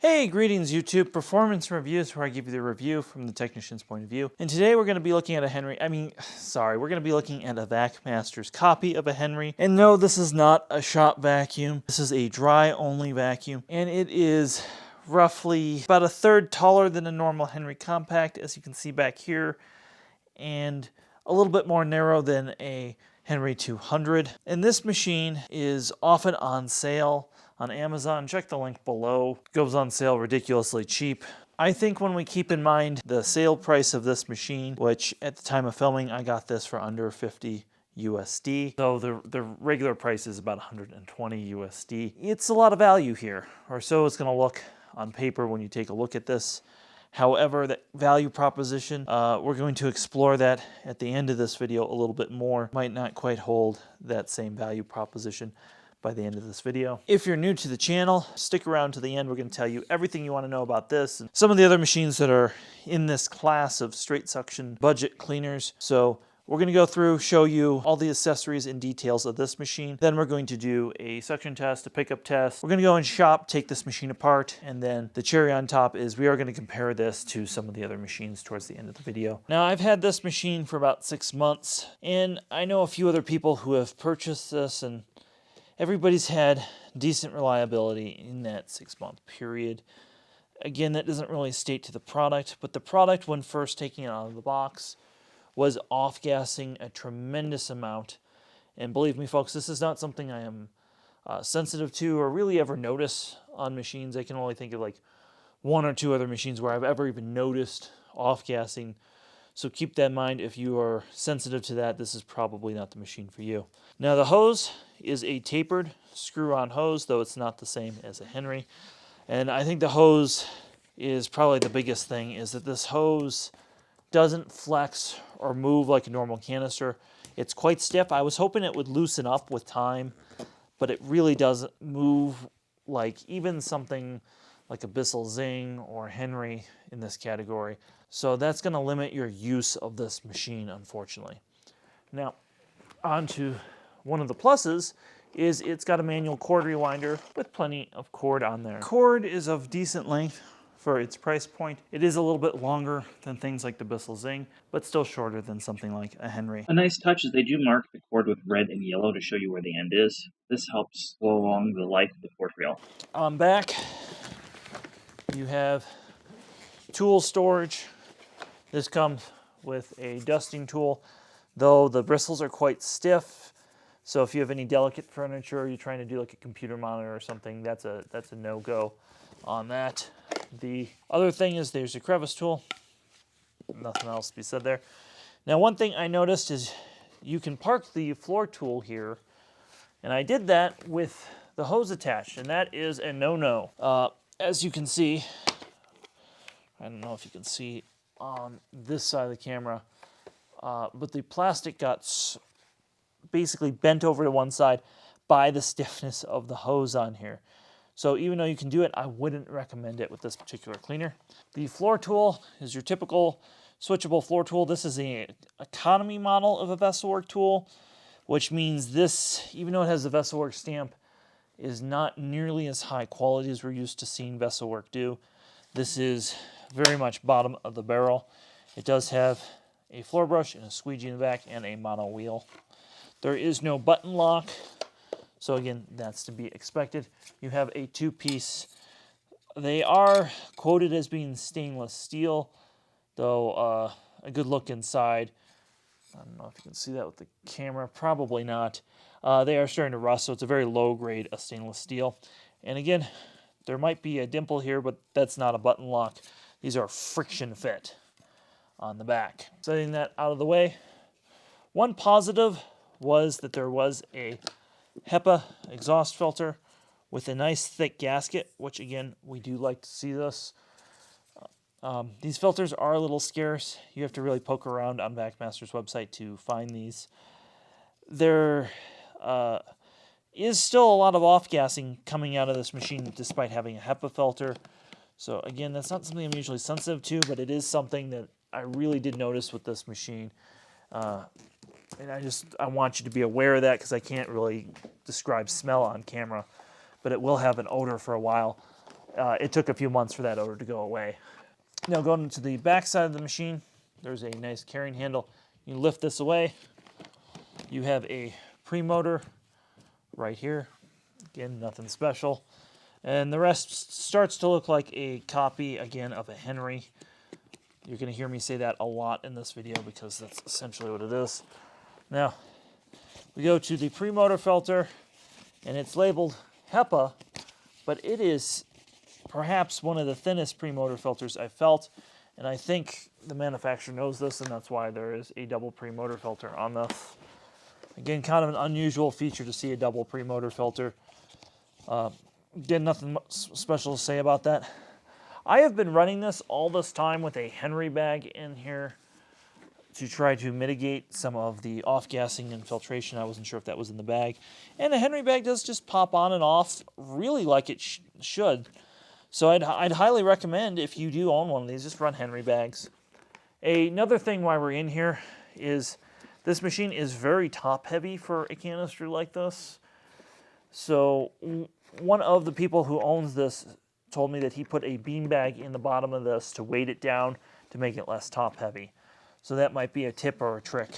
Hey, greetings YouTube, performance reviews where I give you the review from the technician's point of view. And today we're going to be looking at we're going to be looking at a Vacmaster's copy of a Henry. And no, this is not a shop vacuum. This is a dry only vacuum. And it is roughly about a third taller than a normal Henry compact, as you can see back here. And a little bit more narrow than a Henry 200. And this machine is often on sale on Amazon. Check the link below. It goes on sale ridiculously cheap. I think when we keep in mind the sale price of this machine, which at the time of filming, I got this for under 50 USD. So the regular price is about 120 USD. It's a lot of value here, or so it's gonna look on paper when you take a look at this. However, that value proposition, we're going to explore that at the end of this video a little bit more. Might not quite hold that same value proposition by the end of this video. If you're new to the channel, stick around to the end. We're going to tell you everything you want to know about this and some of the other machines that are in this class of straight suction budget cleaners. So we're going to go through, show you all the accessories and details of this machine. Then we're going to do a suction test, a pickup test. We're going to go in shop, take this machine apart, and then the cherry on top is we are going to compare this to some of the other machines towards the end of the video. Now, I've had this machine for about 6 months, and I know a few other people who have purchased this, and everybody's had decent reliability in that 6-month period. Again, that doesn't really state to the product, but the product, when first taking it out of the box, was off-gassing a tremendous amount. And believe me, folks, this is not something I am sensitive to or really ever notice on machines. I can only think of like 1 or 2 other machines where I've ever even noticed off-gassing. So keep that in mind. If you are sensitive to that, this is probably not the machine for you. Now, the hose is a tapered screw-on hose, though it's not the same as a Henry. And I think the hose is probably the biggest thing, is that this hose doesn't flex or move like a normal canister. It's quite stiff. I was hoping it would loosen up with time, but it really doesn't move like even something like a Bissell Zing or Henry in this category. So that's going to limit your use of this machine, unfortunately. Now, on to one of the pluses is it's got a manual cord rewinder with plenty of cord on there. Cord is of decent length for its price point. It is a little bit longer than things like the Bissell Zing, but still shorter than something like a Henry. A nice touch is they do mark the cord with red and yellow to show you where the end is. This helps slow along the life of the cord reel. On back, you have tool storage. This comes with a dusting tool, though the bristles are quite stiff. So if you have any delicate furniture, you're trying to do like a computer monitor or something, that's a no-go on that. The other thing is there's a crevice tool. Nothing else to be said there. Now, one thing I noticed is you can park the floor tool here, and I did that with the hose attached, and that is a no-no. As you can see, I don't know if you can see on this side of the camera, but the plastic got basically bent over to one side by the stiffness of the hose on here. So even though you can do it, I wouldn't recommend it with this particular cleaner. The floor tool is your typical switchable floor tool. This is an economy model of a VESSELWORK tool, which means this, even though it has the VESSELWORK stamp, is not nearly as high quality as we're used to seeing VESSELWORK do. This is very much bottom of the barrel. It does have a floor brush and a squeegee in the back and a mono wheel. There is no button lock. So again, that's to be expected. You have a 2-piece. They are quoted as being stainless steel, though a good look inside. I don't know if you can see that with the camera. Probably not. They are starting to rust, so it's a very low grade of stainless steel. And again, there might be a dimple here, but that's not a button lock. These are friction fit on the back. Setting that out of the way. One positive was that there was a HEPA exhaust filter with a nice thick gasket, which again, we do like to see this. These filters are a little scarce. You have to really poke around on Vacmaster's website to find these. There is still a lot of off-gassing coming out of this machine despite having a HEPA filter. So again, that's not something I'm usually sensitive to, but it is something that I really did notice with this machine. And I want you to be aware of that because I can't really describe smell on camera, but it will have an odor for a while. it took a few months for that odor to go away. Now going to the back side of the machine, there's a nice carrying handle. You lift this away. You have a pre-motor right here. Again, nothing special. And the rest starts to look like a copy, again, of a Henry. You're going to hear me say that a lot in this video because that's essentially what it is. Now, we go to the pre-motor filter, and it's labeled HEPA, but it is perhaps one of the thinnest pre-motor filters I've felt, and I think the manufacturer knows this, and that's why there is a double pre-motor filter on this. Again, kind of an unusual feature to see a double pre-motor filter. Again, nothing special to say about that. I have been running this all this time with a Henry bag in here to try to mitigate some of the off-gassing and filtration. I wasn't sure if that was in the bag. And a Henry bag does just pop on and off really like it should. So I'd highly recommend, if you do own one of these, just run Henry bags. Another thing why we're in here is this machine is very top-heavy for a canister like this. So one of the people who owns this told me that he put a bean bag in the bottom of this to weight it down to make it less top-heavy. So that might be a tip or a trick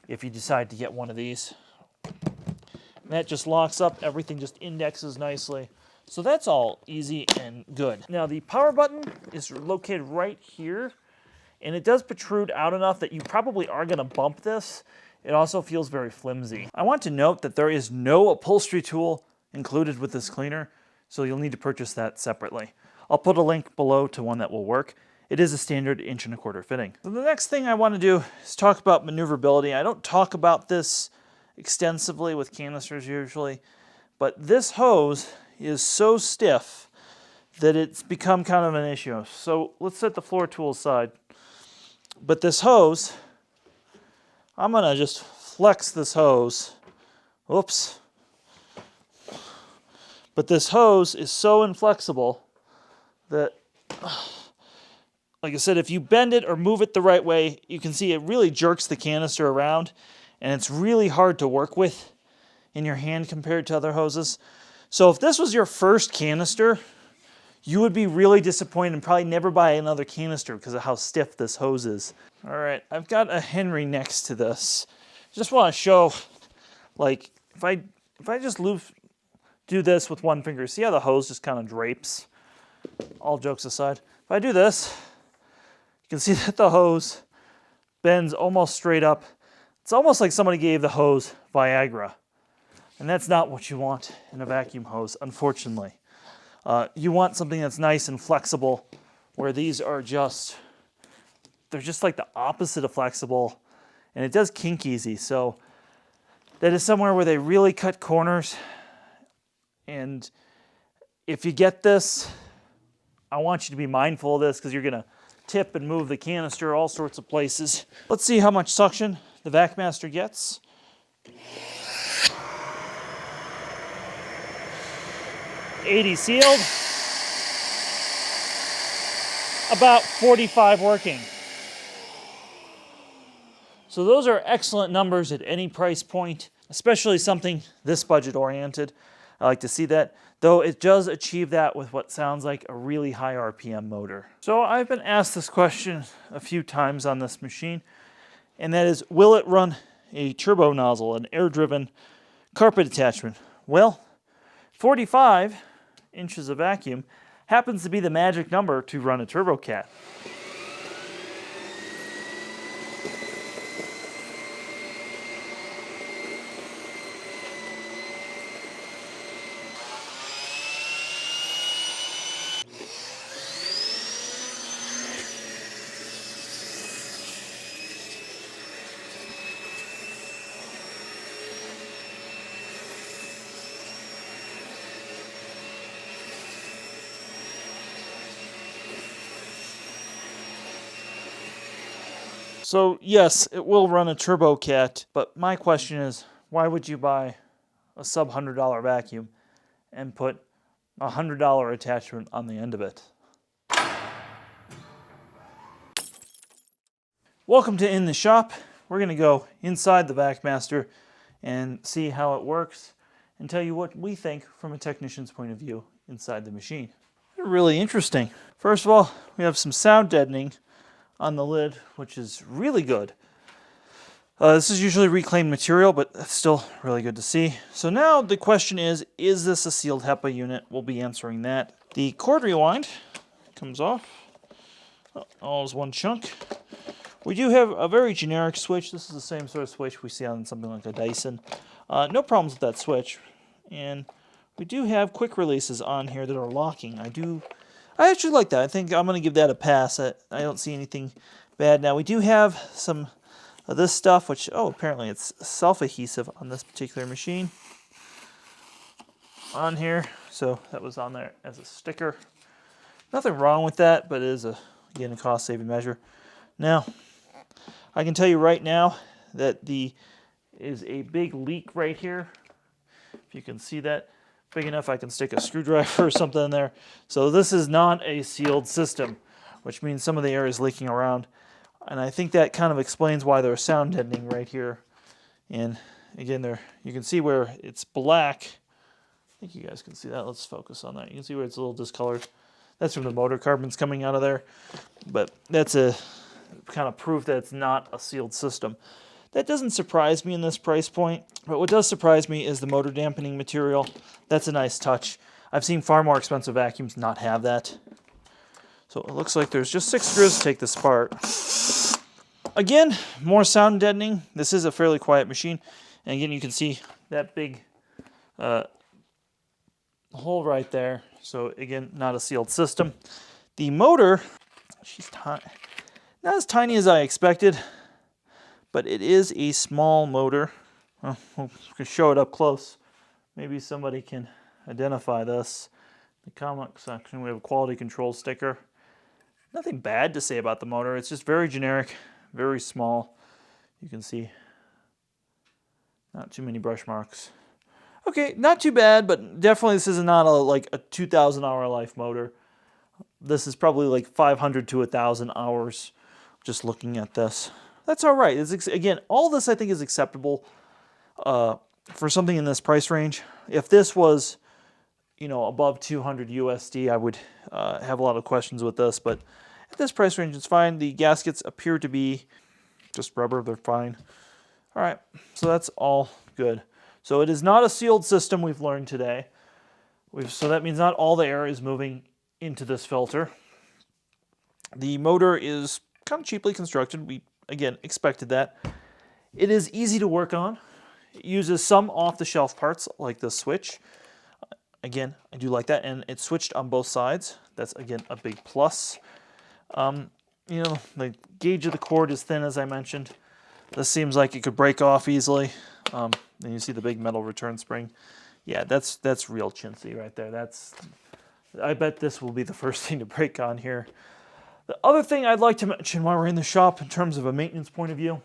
if you decide to get one of these. And that just locks up, everything just indexes nicely. So that's all easy and good. Now the power button is located right here, and it does protrude out enough that you probably are going to bump this. It also feels very flimsy. I want to note that there is no upholstery tool included with this cleaner, so you'll need to purchase that separately. I'll put a link below to one that will work. It is a standard 1 1/4" fitting. So the next thing I want to do is talk about maneuverability. I don't talk about this extensively with canisters usually, but this hose is so stiff that it's become kind of an issue. So let's set the floor tool aside. But this hose, I'm gonna just flex this hose. Oops. But this hose is so inflexible that, like I said, if you bend it or move it the right way, you can see it really jerks the canister around, and it's really hard to work with in your hand compared to other hoses. So if this was your first canister, you would be really disappointed and probably never buy another canister because of how stiff this hose is. All right, I've got a Henry next to this. Just want to show, like, if I just do this with one finger, see how the hose just kind of drapes? All jokes aside, if I do this, you can see that the hose bends almost straight up. It's almost like somebody gave the hose Viagra. And that's not what you want in a vacuum hose, unfortunately. You want something that's nice and flexible, where these are just, they're just like the opposite of flexible, and it does kink easy. So that is somewhere where they really cut corners. And if you get this, I want you to be mindful of this because you're gonna tip and move the canister all sorts of places. Let's see how much suction the Vacmaster gets. $80 sealed, about 45 working. So those are excellent numbers at any price point, especially something this budget oriented. I like to see that, though it does achieve that with what sounds like a really high RPM motor. So I've been asked this question a few times on this machine, and that is, will it run a turbo nozzle, an air-driven carpet attachment? Well, 45 inches of vacuum happens to be the magic number to run a turbo cat. So yes, it will run a turbo cat, but my question is, why would you buy a sub $100 vacuum and put a $100 attachment on the end of it? Welcome to In the Shop. We're going to go inside the Vacmaster and see how it works and tell you what we think from a technician's point of view inside the machine. Really interesting. First of all, we have some sound deadening on the lid, which is really good. This is usually reclaimed material, but that's still really good to see. So now the question is this a sealed HEPA unit? We'll be answering that. The cord rewind comes off. All is one chunk. We do have a very generic switch. This is the same sort of switch we see on something like a Dyson. No problems with that switch. And we do have quick releases on here that are locking. I actually like that. I think I'm going to give that a pass. I don't see anything bad. Now we do have some of this stuff, which, apparently it's self-adhesive on this particular machine. On here. So that was on there as a sticker. Nothing wrong with that, but it is, again, a cost-saving measure. Now, I can tell you right now that is a big leak right here. If you can see that. Big enough I can stick a screwdriver or something in there. So this is not a sealed system, which means some of the air is leaking around. And I think that kind of explains why there's sound deadening right here. And again, you can see where it's black. I think you guys can see that. Let's focus on that. You can see where it's a little discolored. That's from the motor carbons coming out of there. But that's a kind of proof that it's not a sealed system. That doesn't surprise me in this price point, but what does surprise me is the motor dampening material. That's a nice touch. I've seen far more expensive vacuums not have that. So it looks like there's just 6 screws to take this apart. Again, more sound deadening. This is a fairly quiet machine. And again, you can see that big hole right there. So again, not a sealed system. The motor, she's not as tiny as I expected. But it is a small motor. Well, we'll show it up close. Maybe somebody can identify this. In the comment section, we have a quality control sticker. Nothing bad to say about the motor. It's just very generic, very small. You can see not too many brush marks. Okay, not too bad, but definitely this is not like a 2,000 hour life motor. This is probably like 500 to 1,000 hours just looking at this. That's all right. Again, all this I think is acceptable for something in this price range. If this was, above 200 USD, I would have a lot of questions with this. But at this price range, it's fine. The gaskets appear to be just rubber. They're fine. All right. So that's all good. So it is not a sealed system we've learned today. So that means not all the air is moving into this filter. The motor is kind of cheaply constructed. We again, expected that. It is easy to work on. It uses some off-the-shelf parts like the switch. Again, I do like that, and it's switched on both sides. That's, again, a big plus. The gauge of the cord is thin, as I mentioned. This seems like it could break off easily. Then you see the big metal return spring. Yeah, that's real chintzy right there. I bet this will be the first thing to break on here. The other thing I'd like to mention while we're in the shop in terms of a maintenance point of view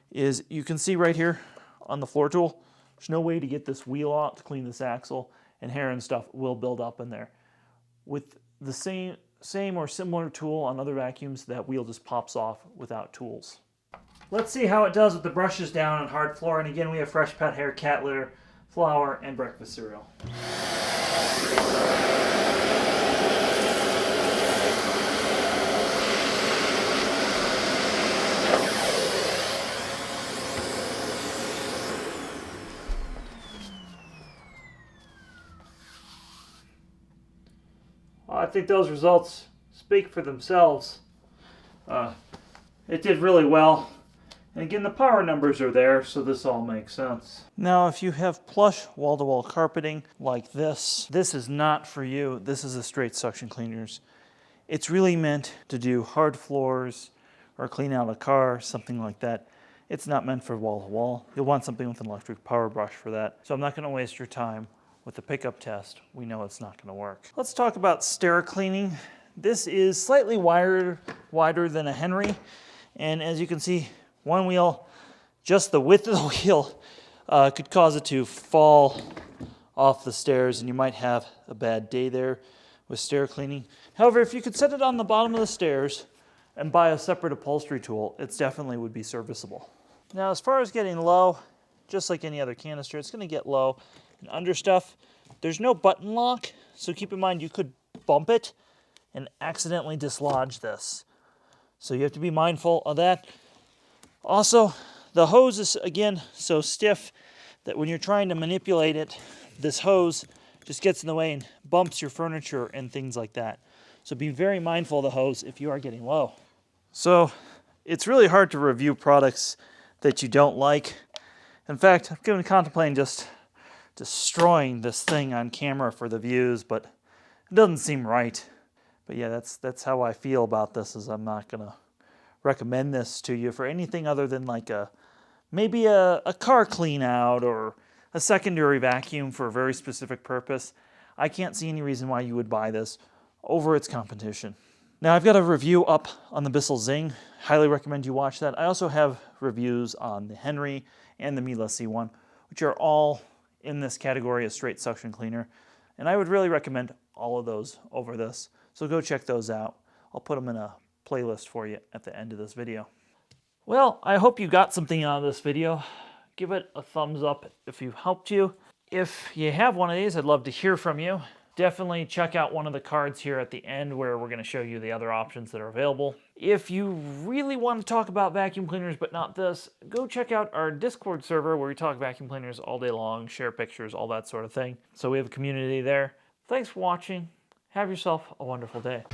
is you can see right here on the floor tool, there's no way to get this wheel out to clean this axle, and hair and stuff will build up in there. With the same or similar tool on other vacuums, that wheel just pops off without tools. Let's see how it does with the brushes down on hard floor. And again, we have fresh pet hair, cat litter, flour, and breakfast cereal. I think those results speak for themselves. It did really well. And again, the power numbers are there, so this all makes sense. Now, if you have plush wall-to-wall carpeting like this is not for you. This is a straight suction cleaners. It's really meant to do hard floors or clean out a car, something like that. It's not meant for wall-to-wall. You'll want something with an electric power brush for that. So I'm not going to waste your time with the pickup test. We know it's not going to work. Let's talk about stair cleaning. This is slightly wider than a Henry. And as you can see, one wheel, just the width of the wheel could cause it to fall off the stairs, and you might have a bad day there with stair cleaning. However, if you could set it on the bottom of the stairs and buy a separate upholstery tool, it definitely would be serviceable. Now, as far as getting low, just like any other canister, it's going to get low and under stuff. There's no button lock, so keep in mind you could bump it and accidentally dislodge this. So you have to be mindful of that. Also, the hose is, again, so stiff that when you're trying to manipulate it, this hose just gets in the way and bumps your furniture and things like that. So be very mindful of the hose if you are getting low. So it's really hard to review products that you don't like. In fact, I'm contemplating just destroying this thing on camera for the views, but it doesn't seem right. But yeah, that's how I feel about this, is I'm not gonna recommend this to you for anything other than like maybe a car clean out or a secondary vacuum for a very specific purpose. I can't see any reason why you would buy this over its competition. Now I've got a review up on the Bissell Zing. Highly recommend you watch that. I also have reviews on the Henry and the Miele C1, which are all in this category of straight suction cleaner. And I would really recommend all of those over this. So go check those out. I'll put them in a playlist for you at the end of this video. Well, I hope you got something out of this video. Give it a thumbs up if you've helped you. If you have one of these, I'd love to hear from you. Definitely check out one of the cards here at the end where we're going to show you the other options that are available. If you really want to talk about vacuum cleaners but not this, go check out our Discord server where we talk vacuum cleaners all day long, share pictures, all that sort of thing. So we have a community there. Thanks for watching. Have yourself a wonderful day.